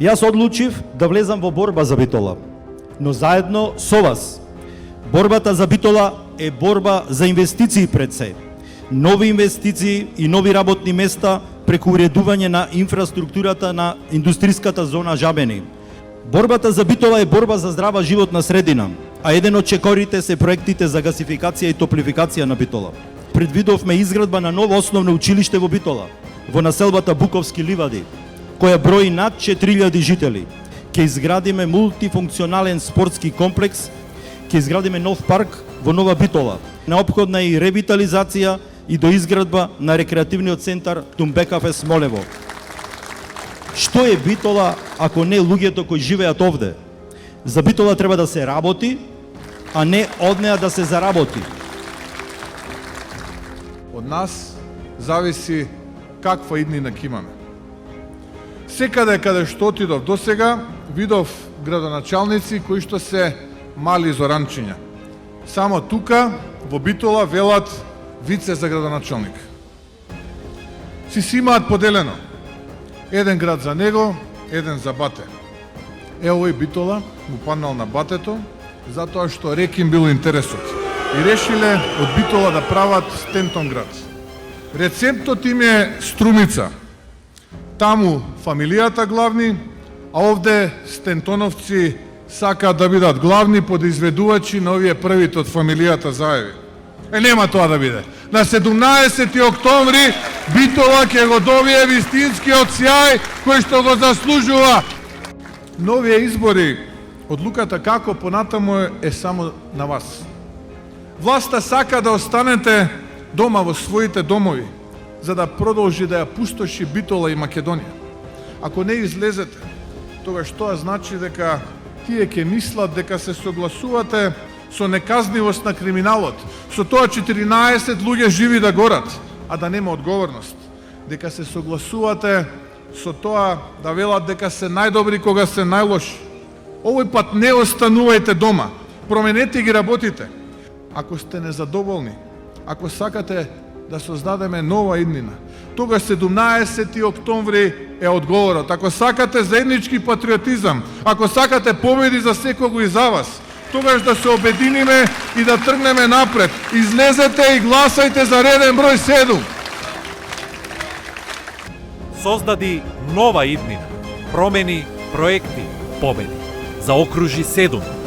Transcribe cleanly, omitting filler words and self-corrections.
Јас одлучив да влезам во борба за Битола, но заедно со вас. Борбата за Битола е борба за инвестиции пред се. Нови инвестиции и нови работни места преку уредување на инфраструктурата на индустриската зона Жабени. Борбата за Битола е борба за здрава животна средина, а еден од чекорите се проектите за гасификација и топлификација на Битола. Предвидовме изградба на ново основно училиште во Битола, во населбата Буковски ливади, која брои над 4000 жители. Ќе изградиме мултифункционален спортски комплекс, ќе изградиме нов парк во Нова Битола. Неопходна е и ревитализација и доизградба на рекреативниот центар Тумбекафе Смолево. Што е Битола ако не луѓето кои живеат овде? За Битола треба да се работи, а не од неа да се заработи. Од нас зависи каква иднина ќе имаме. Секаде каде што отидов досега, видов градоначалници кои што се мали зоранчиња. Само тука, во Битола, велат вице за градоначалник. Си имаат поделено. Еден град за него, еден за бате. Овој Битола му паднал на батето, затоа што реким било интересот. И решиле од Битола да прават Стентон град. Рецептот им е Струмица. Таму фамилијата главни, а овде Стентоновци сакаат да бидат главни подизведувачи на овие првите од фамилијата Заеви. Нема тоа да биде. На 17. октомври Битола ќе го добие вистинскиот сјај кој што го заслужува. Новија избори, одлуката како понатаму е само на вас. Власта сака да останете дома во своите домови, за да продолжи да ја пустоши Битола и Македонија. Ако не излезете, тогаш тоа значи дека тие ќе мислат дека се согласувате со неказнивост на криминалот, со тоа 14 луѓе живи да горат, а да нема одговорност. Дека се согласувате со тоа да велат дека се најдобри кога се најлоши. Овој пат не останувајте дома, променете ги работите. Ако сте незадоволни, ако сакате да создадеме нова иднина, тогаш 17. октомври е одговорот. Ако сакате заеднички патриотизам, ако сакате победи за секого и за вас, тогаш да се обединиме и да тргнеме напред. Излезете и гласајте за реден број 7. Создади нова иднина, промени, проекти, победи. Заокружи 7.